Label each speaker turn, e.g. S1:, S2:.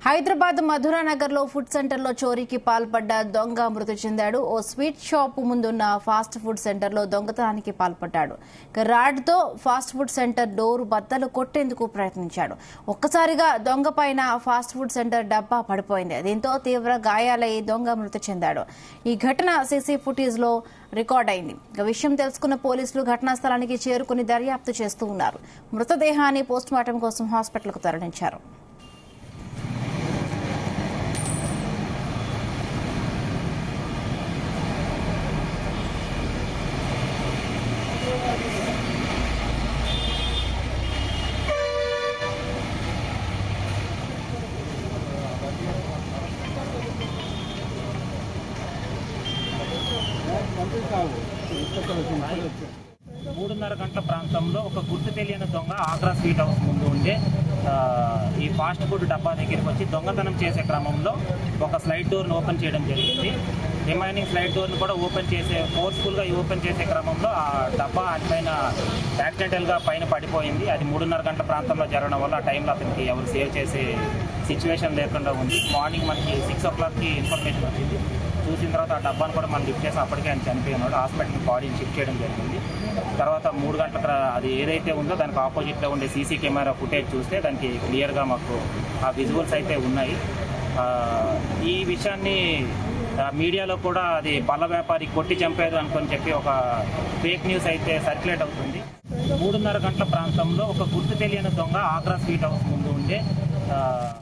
S1: హైదరాబాద్ మధురానగర్ లో food centre లో చోరీకి పాల్పడ్డ దొంగ మృతి చెందాడు. ఓ స్వీట్ షాప్ ముందున్న ఫాస్ట్ ఫుడ్ సెంటర్ లో దొంగతనానికి పాల్పడ్డాడు. రాడ్ తో ఫాస్ట్ ఫుడ్ సెంటర్ డోర్ బద్దలు కొట్టేందుకు ప్రయత్నించాడు. ఒక్కసారిగా దొంగ పైన ఫాస్ట్ ఫుడ్ సెంటర్ డబ్బా పడిపోయింది. దీంతో తీవ్ర గాయాలై దొంగ మృతి చెందాడు. ఈ ఘటన సీసీ ఫుటేజ్ లో రికార్డ్ అయింది. విషయం తెలుసుకున్న పోలీసులు ఘటనా స్థలానికి చేరుకుని దర్యాప్తు చేస్తూ ఉన్నారు. మృతదేహాన్ని పోస్టుమార్టం కోసం హాస్పిటల్ కు తరలించారు.
S2: మూడున్నర గంటల ప్రాంతంలో ఒక గుర్తు తెలియని దొంగ ఆగ్రా స్వీట్ హౌస్ ముందు ఉండే ఈ ఫాస్ట్ ఫుడ్ డబ్బా దగ్గరికి వచ్చి దొంగతనం చేసే క్రమంలో ఒక స్లైడ్ డోర్ను ఓపెన్ చేయడం జరిగింది. రిమైనింగ్ స్లైడ్ డోర్ను కూడా ఫోర్స్ఫుల్గా ఓపెన్ చేసే క్రమంలో ఆ డబ్బా పైన యాక్సిడెంటల్గా పైన పడిపోయింది. అది 3:30 గంటల ప్రాంతంలో జరగడం వల్ల ఆ టైంలో అతనికి ఎవరు సేవ్ చేసే సిచ్యువేషన్ లేకుండా ఉంది. మార్నింగ్ మనకి 6 o'clockకి ఇన్ఫర్మేషన్ వచ్చింది. చూసిన తర్వాత ఆ డబ్బాను కూడా మనం లిఫ్ట్ చేసి అప్పటికే ఆయన చనిపోయినాడు. హాస్పిటల్కి బాడీని షిఫ్ట్ చేయడం జరిగింది. తర్వాత 3 గంటల అది ఏదైతే ఉందో దానికి ఆపోజిట్లో ఉండే సీసీ కెమెరా ఫుటేజ్ చూస్తే దానికి క్లియర్గా మాకు ఆ విజువల్స్ అయితే ఉన్నాయి. ఈ విషయాన్ని మీడియాలో కూడా అది పళ్ళ వ్యాపారి కొట్టి చంపేది అనుకొని చెప్పి ఒక ఫేక్ న్యూస్ అయితే సర్క్యులేట్ అవుతుంది. 3:30 గంటల ప్రాంతంలో ఒక గుర్తు తెలియని దొంగ ఆగ్రా స్వీట్ హౌస్ ముందు ఉండే